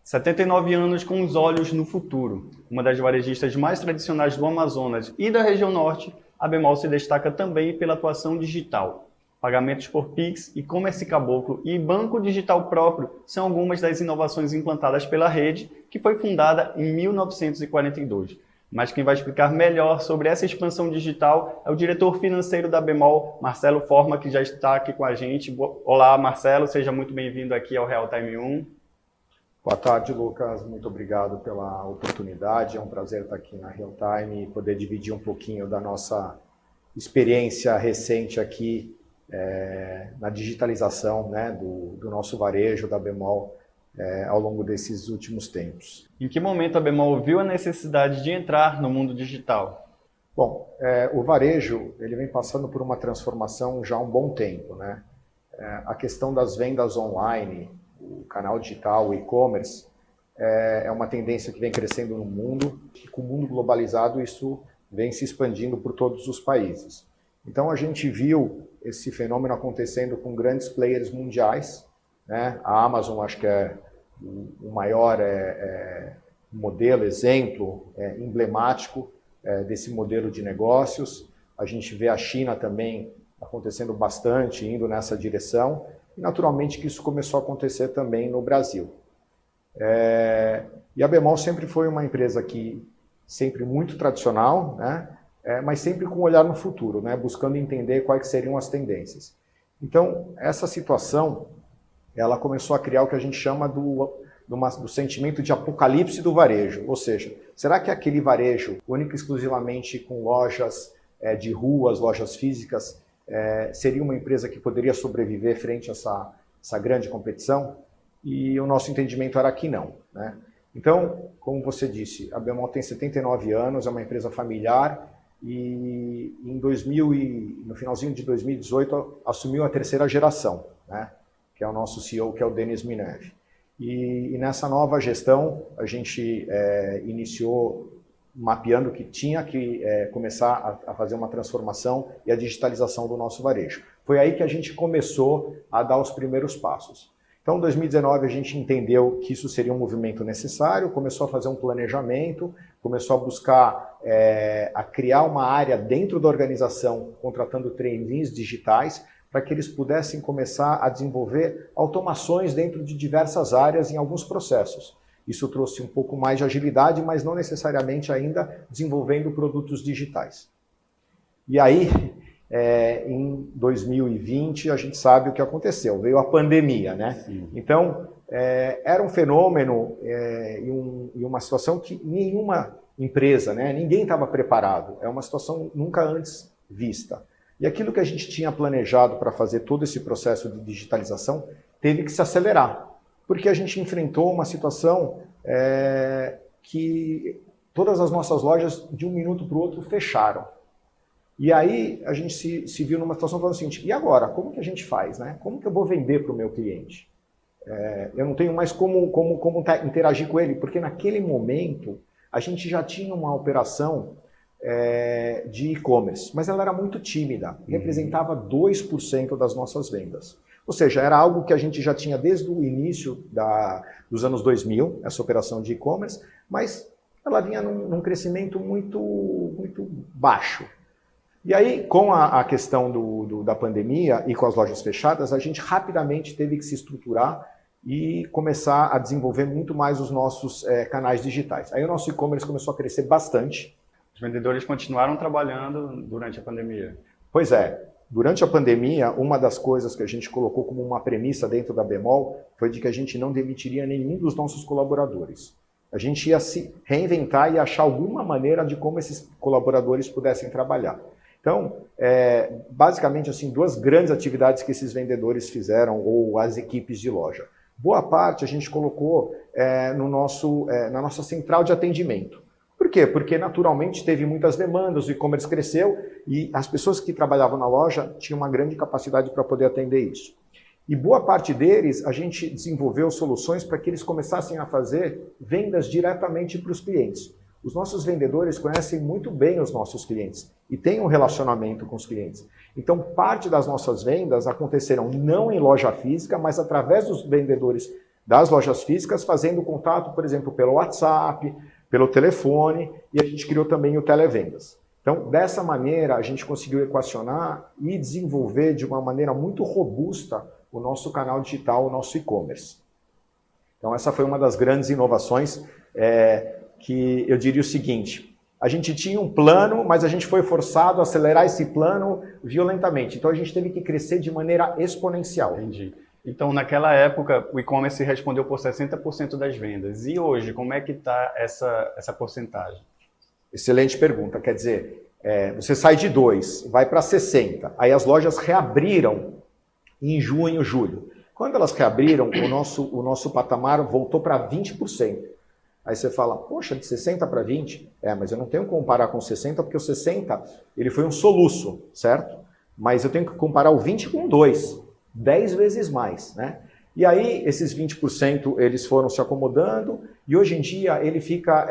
79 anos com os olhos no futuro. Uma das varejistas mais tradicionais do Amazonas e da região norte, a Bemol se destaca também pela atuação digital. Pagamentos por Pix, e-commerce caboclo e banco digital próprio são algumas das inovações implantadas pela rede, que foi fundada em 1942. Mas quem vai explicar melhor sobre essa expansão digital é o diretor financeiro da Bemol, Marcelo Forma, que já está aqui com a gente. Olá, Marcelo, seja muito bem-vindo aqui ao Real Time 1. Boa tarde, Lucas. Muito obrigado pela oportunidade. É um prazer estar aqui na Real Time e poder dividir um pouquinho da nossa experiência recente aqui na digitalização, né, do nosso varejo, da Bemol, ao longo desses últimos tempos. Em que momento a Bemol viu a necessidade de entrar no mundo digital? Bom, o varejo ele vem passando por uma transformação já há um bom tempo, né? A questão das vendas online, o canal digital, o e-commerce, é uma tendência que vem crescendo no mundo, e com o mundo globalizado isso vem se expandindo por todos os países. Então a gente viu esse fenômeno acontecendo com grandes players mundiais, né? A Amazon acho que é o maior modelo, exemplo emblemático desse modelo de negócios. A gente vê a China também acontecendo bastante, indo nessa direção, e naturalmente que isso começou a acontecer também no Brasil. E a Bemol sempre foi uma empresa que sempre muito tradicional, né? Mas sempre com um olhar no futuro, né? Buscando entender quais seriam as tendências. Então, essa situação, ela começou a criar o que a gente chama do sentimento de apocalipse do varejo. Ou seja, será que aquele varejo, único e exclusivamente com lojas de ruas, lojas físicas, seria uma empresa que poderia sobreviver frente a essa grande competição? E o nosso entendimento era que não, né? Então, como você disse, a Bemol tem 79 anos, é uma empresa familiar e no finalzinho de 2018 assumiu a terceira geração, né? Que é o nosso CEO, que é o Denis Minev. E nessa nova gestão a gente iniciou mapeando que tinha que começar a fazer uma transformação e a digitalização do nosso varejo. Foi aí que a gente começou a dar os primeiros passos. Então, em 2019, a gente entendeu que isso seria um movimento necessário, começou a fazer um planejamento, começou a buscar a criar uma área dentro da organização, contratando trainees digitais, para que eles pudessem começar a desenvolver automações dentro de diversas áreas em alguns processos. Isso trouxe um pouco mais de agilidade, mas não necessariamente ainda desenvolvendo produtos digitais. E aí, em 2020, a gente sabe o que aconteceu, veio a pandemia, né? Sim. Então, era um fenômeno e uma situação que nenhuma empresa, né, ninguém estava preparado, é uma situação nunca antes vista. E aquilo que a gente tinha planejado para fazer todo esse processo de digitalização teve que se acelerar, porque a gente enfrentou uma situação que todas as nossas lojas, de um minuto para o outro, fecharam. E aí a gente se viu numa situação falando o seguinte, e agora? Como que a gente faz, né? Como que eu vou vender para o meu cliente? Eu não tenho mais como interagir com ele, porque naquele momento a gente já tinha uma operação de e-commerce, mas ela era muito tímida, representava 2% das nossas vendas. Ou seja, era algo que a gente já tinha desde o início dos anos 2000, essa operação de e-commerce, mas ela vinha num crescimento muito, muito baixo. E aí, com a questão da pandemia e com as lojas fechadas, a gente rapidamente teve que se estruturar e começar a desenvolver muito mais os nossos canais digitais. Aí o nosso e-commerce começou a crescer bastante. Os vendedores continuaram trabalhando durante a pandemia? Pois é. Durante a pandemia, uma das coisas que a gente colocou como uma premissa dentro da Bemol foi de que a gente não demitiria nenhum dos nossos colaboradores. A gente ia se reinventar e achar alguma maneira de como esses colaboradores pudessem trabalhar. Então, basicamente, assim, duas grandes atividades que esses vendedores fizeram, ou as equipes de loja. Boa parte a gente colocou na nossa central de atendimento. Por quê? Porque naturalmente teve muitas demandas, o e-commerce cresceu e as pessoas que trabalhavam na loja tinham uma grande capacidade para poder atender isso. E boa parte deles, a gente desenvolveu soluções para que eles começassem a fazer vendas diretamente para os clientes. Os nossos vendedores conhecem muito bem os nossos clientes e têm um relacionamento com os clientes. Então, parte das nossas vendas aconteceram não em loja física, mas através dos vendedores das lojas físicas, fazendo contato, por exemplo, pelo WhatsApp, pelo telefone, e a gente criou também o televendas. Então, dessa maneira, a gente conseguiu equacionar e desenvolver de uma maneira muito robusta o nosso canal digital, o nosso e-commerce. Então, essa foi uma das grandes inovações que eu diria o seguinte: a gente tinha um plano, mas a gente foi forçado a acelerar esse plano violentamente. Então, a gente teve que crescer de maneira exponencial. Entendi. Então, naquela época, o e-commerce respondeu por 60% das vendas. E hoje, como é que está essa porcentagem? Excelente pergunta. Quer dizer, você sai de 2, vai para 60. Aí as lojas reabriram em junho, julho. Quando elas reabriram, o nosso patamar voltou para 20%. Aí você fala, poxa, de 60 para 20? Mas eu não tenho que comparar com 60, porque o 60 ele foi um soluço, certo? Mas eu tenho que comparar o 20 com 2, 10 vezes mais, né? E aí, esses 20% eles foram se acomodando e hoje em dia ele fica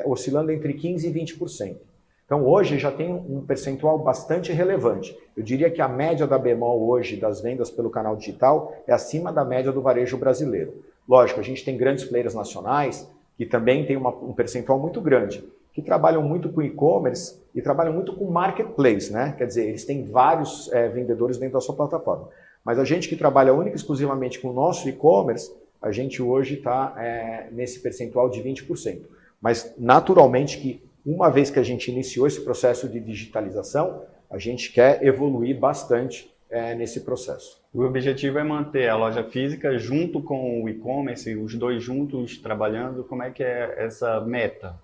oscilando entre 15% e 20%. Então hoje já tem um percentual bastante relevante. Eu diria que a média da Bemol hoje das vendas pelo canal digital é acima da média do varejo brasileiro. Lógico, a gente tem grandes players nacionais que também tem um percentual muito grande, que trabalham muito com e-commerce e trabalham muito com marketplace, né? Quer dizer, eles têm vários vendedores dentro da sua plataforma. Mas a gente que trabalha única e exclusivamente com o nosso e-commerce, a gente hoje está nesse percentual de 20%. Mas, naturalmente, que uma vez que a gente iniciou esse processo de digitalização, a gente quer evoluir bastante nesse processo. O objetivo é manter a loja física junto com o e-commerce, os dois juntos trabalhando. Como é que é essa meta?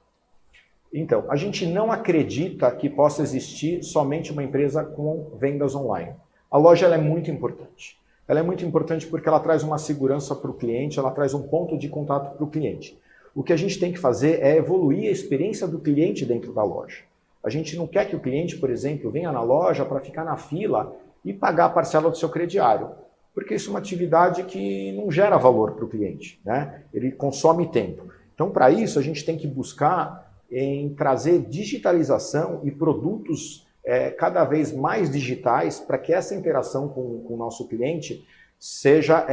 Então, a gente não acredita que possa existir somente uma empresa com vendas online. A loja ela é muito importante. Ela é muito importante porque ela traz uma segurança para o cliente, ela traz um ponto de contato para o cliente. O que a gente tem que fazer é evoluir a experiência do cliente dentro da loja. A gente não quer que o cliente, por exemplo, venha na loja para ficar na fila e pagar a parcela do seu crediário, porque isso é uma atividade que não gera valor para o cliente, né? Ele consome tempo. Então, para isso, a gente tem que buscar em trazer digitalização e produtos cada vez mais digitais para que essa interação com o nosso cliente seja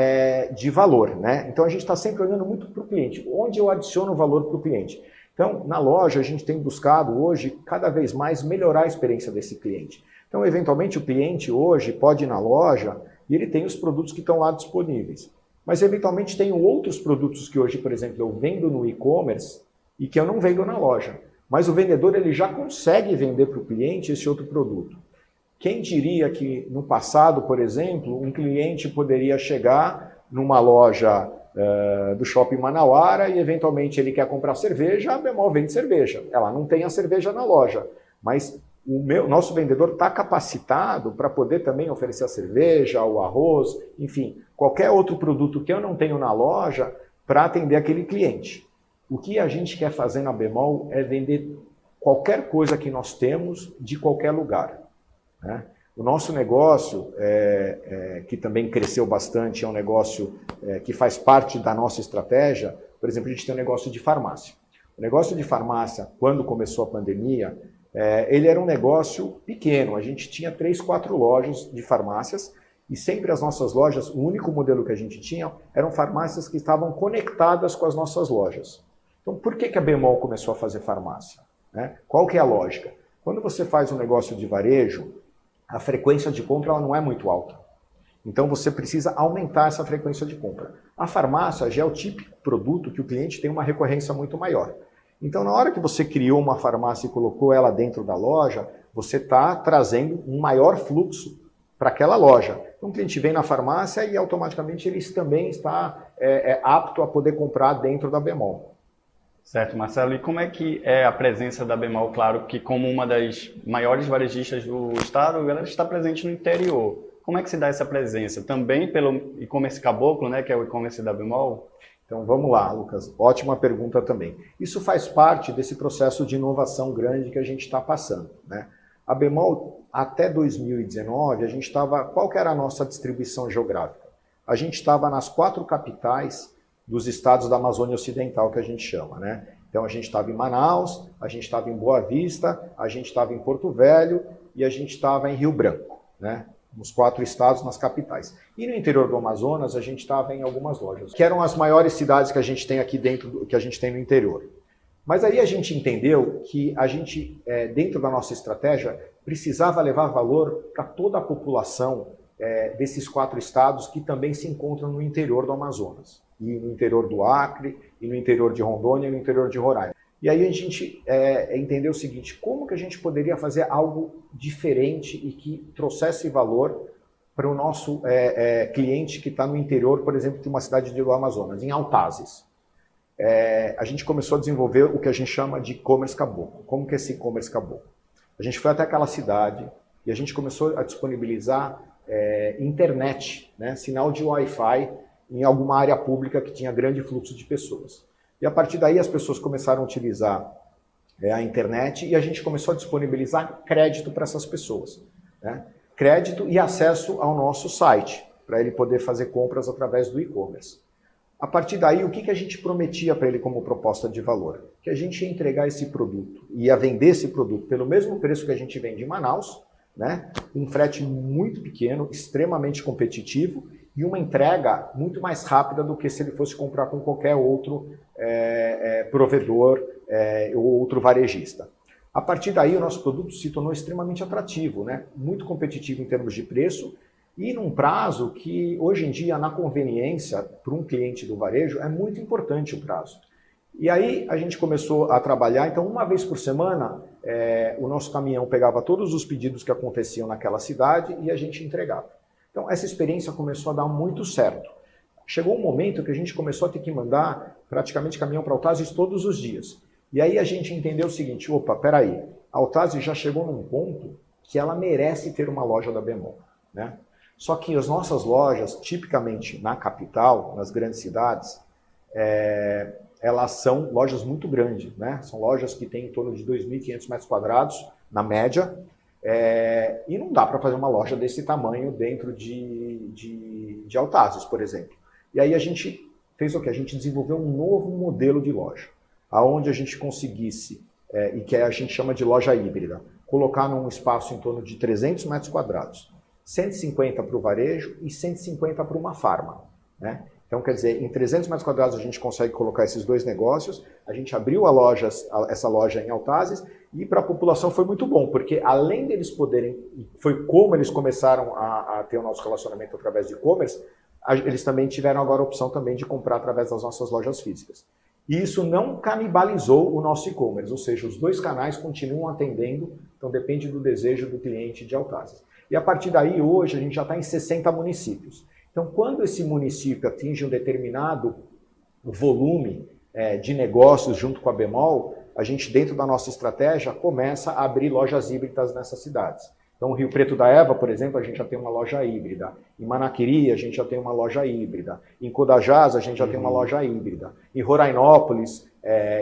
de valor, né? Então a gente está sempre olhando muito para o cliente, onde eu adiciono valor para o cliente. Então na loja a gente tem buscado hoje cada vez mais melhorar a experiência desse cliente. Então eventualmente o cliente hoje pode ir na loja e ele tem os produtos que estão lá disponíveis. Mas eventualmente tem outros produtos que hoje, por exemplo, eu vendo no e-commerce e que eu não vendo na loja. Mas o vendedor ele já consegue vender para o cliente esse outro produto. Quem diria que no passado, por exemplo, um cliente poderia chegar numa loja do Shopping Manauara e eventualmente ele quer comprar cerveja, a Bemol vende cerveja. Ela não tem a cerveja na loja, mas nosso vendedor está capacitado para poder também oferecer a cerveja, o arroz, enfim, qualquer outro produto que eu não tenho na loja para atender aquele cliente. O que a gente quer fazer na Bemol é vender qualquer coisa que nós temos de qualquer lugar, né? O nosso negócio, que também cresceu bastante, é um negócio que faz parte da nossa estratégia. Por exemplo, a gente tem um negócio de farmácia. O negócio de farmácia, quando começou a pandemia, ele era um negócio pequeno. A gente tinha 3, 4 lojas de farmácias e sempre as nossas lojas, o único modelo que a gente tinha, eram farmácias que estavam conectadas com as nossas lojas. Então, por que a Bemol começou a fazer farmácia? Qual que é a lógica? Quando você faz um negócio de varejo, a frequência de compra ela não é muito alta. Então, você precisa aumentar essa frequência de compra. A farmácia já é o típico produto que o cliente tem uma recorrência muito maior. Então, na hora que você criou uma farmácia e colocou ela dentro da loja, você está trazendo um maior fluxo para aquela loja. Então, o cliente vem na farmácia e automaticamente ele também está apto a poder comprar dentro da Bemol. Certo, Marcelo. E como é que é a presença da Bemol? Claro que como uma das maiores varejistas do estado, ela está presente no interior. Como é que se dá essa presença? Também pelo e-commerce caboclo, né, que é o e-commerce da Bemol? Então vamos lá, Lucas. Ótima pergunta também. Isso faz parte desse processo de inovação grande que a gente está passando, né? A Bemol, até 2019, a gente estava... Qual que era a nossa distribuição geográfica? A gente estava nas 4 capitais dos estados da Amazônia Ocidental, que a gente chama, né? Então a gente estava em Manaus, a gente estava em Boa Vista, a gente estava em Porto Velho e a gente estava em Rio Branco, né? nos 4 estados, nas capitais. E no interior do Amazonas, a gente estava em algumas lojas, que eram as maiores cidades que a gente tem aqui dentro, que a gente tem no interior. Mas aí a gente entendeu que a gente, dentro da nossa estratégia, precisava levar valor para toda a população desses 4 estados que também se encontram no interior do Amazonas. E no interior do Acre, e no interior de Rondônia, e no interior de Roraima. E aí a gente entendeu o seguinte, como que a gente poderia fazer algo diferente e que trouxesse valor para o nosso cliente que está no interior, por exemplo, de uma cidade do Amazonas, em Autazes. A gente começou a desenvolver o que a gente chama de e-commerce caboclo. Como que é esse e-commerce caboclo? A gente foi até aquela cidade e a gente começou a disponibilizar internet, né, sinal de Wi-Fi em alguma área pública que tinha grande fluxo de pessoas. E a partir daí as pessoas começaram a utilizar a internet e a gente começou a disponibilizar crédito para essas pessoas, né? Crédito e acesso ao nosso site, para ele poder fazer compras através do e-commerce. A partir daí, o que a gente prometia para ele como proposta de valor? Que a gente ia entregar esse produto, ia vender esse produto pelo mesmo preço que a gente vende em Manaus, né? Um frete muito pequeno, extremamente competitivo e uma entrega muito mais rápida do que se ele fosse comprar com qualquer outro provedor ou outro varejista. A partir daí, o nosso produto se tornou extremamente atrativo, né? Muito competitivo em termos de preço e num prazo que, hoje em dia, na conveniência, para um cliente do varejo, é muito importante o prazo. E aí a gente começou a trabalhar, então uma vez por semana, o nosso caminhão pegava todos os pedidos que aconteciam naquela cidade e a gente entregava. Então essa experiência começou a dar muito certo. Chegou um momento que a gente começou a ter que mandar praticamente caminhão para Autazes todos os dias. E aí a gente entendeu o seguinte, opa, peraí, a Autazes já chegou num ponto que ela merece ter uma loja da Bemol, né? Só que as nossas lojas, tipicamente na capital, nas grandes cidades, elas são lojas muito grandes, né? São lojas que têm em torno de 2.500 metros quadrados, na média, e não dá para fazer uma loja desse tamanho dentro de Autazes, por exemplo. E aí a gente fez o quê? A gente desenvolveu um novo modelo de loja, onde a gente conseguisse, e que a gente chama de loja híbrida, colocar num espaço em torno de 300 metros quadrados, 150 para o varejo e 150 para uma farma, né? Então, quer dizer, em 300 metros quadrados a gente consegue colocar esses 2 negócios, a gente abriu essa loja em Autazes e para a população foi muito bom, porque além deles poderem, foi como eles começaram a ter o nosso relacionamento através de e-commerce, eles também tiveram agora a opção também de comprar através das nossas lojas físicas. E isso não canibalizou o nosso e-commerce, ou seja, os 2 canais continuam atendendo, então depende do desejo do cliente de Autazes. E a partir daí, hoje, a gente já está em 60 municípios. Então, quando esse município atinge um determinado volume de negócios junto com a Bemol, a gente, dentro da nossa estratégia, começa a abrir lojas híbridas nessas cidades. Então, Rio Preto da Eva, por exemplo, a gente já tem uma loja híbrida. Em Manaquiri, a gente já tem uma loja híbrida. Em Codajás, a gente já tem uma loja híbrida. Em Rorainópolis,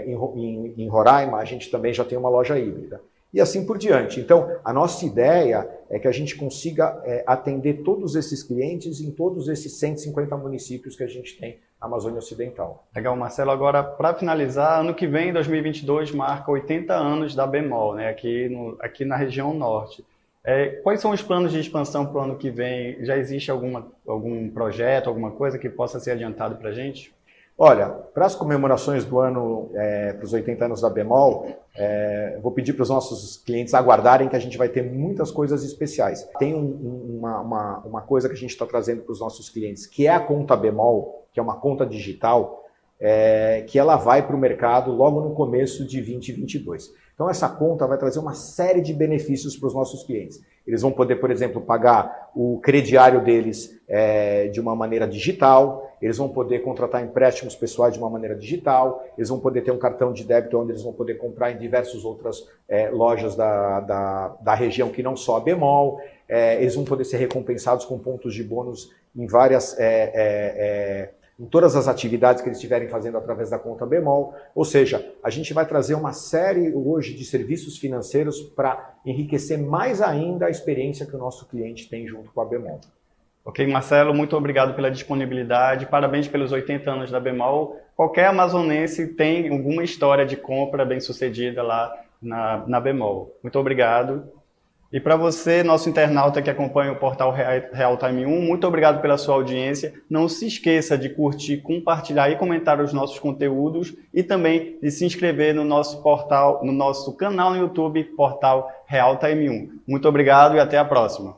em Roraima, a gente também já tem uma loja híbrida. E assim por diante. Então, a nossa ideia é que a gente consiga atender todos esses clientes em todos esses 150 municípios que a gente tem na Amazônia Ocidental. Legal, Marcelo. Agora, para finalizar, ano que vem, 2022, marca 80 anos da Bemol, né, aqui na região norte. Quais são os planos de expansão para o ano que vem? Já existe algum projeto, alguma coisa que possa ser adiantado para a gente? Olha, para as comemorações do ano, para os 80 anos da Bemol, vou pedir para os nossos clientes aguardarem que a gente vai ter muitas coisas especiais. Tem uma coisa que a gente está trazendo para os nossos clientes, que é a conta Bemol, que é uma conta digital, que ela vai para o mercado logo no começo de 2022. Então essa conta vai trazer uma série de benefícios para os nossos clientes. Eles vão poder, por exemplo, pagar o crediário deles de uma maneira digital, eles vão poder contratar empréstimos pessoais de uma maneira digital, eles vão poder ter um cartão de débito onde eles vão poder comprar em diversas outras lojas da região que não só a Bemol, eles vão poder ser recompensados com pontos de bônus em várias... em todas as atividades que eles estiverem fazendo através da conta Bemol. Ou seja, a gente vai trazer uma série hoje de serviços financeiros para enriquecer mais ainda a experiência que o nosso cliente tem junto com a Bemol. Ok, Marcelo, muito obrigado pela disponibilidade, parabéns pelos 80 anos da Bemol. Qualquer amazonense tem alguma história de compra bem-sucedida lá na Bemol. Muito obrigado. E para você, nosso internauta que acompanha o portal Real Time 1, muito obrigado pela sua audiência. Não se esqueça de curtir, compartilhar e comentar os nossos conteúdos e também de se inscrever no nosso portal, no nosso canal no YouTube, Portal Real Time 1. Muito obrigado e até a próxima.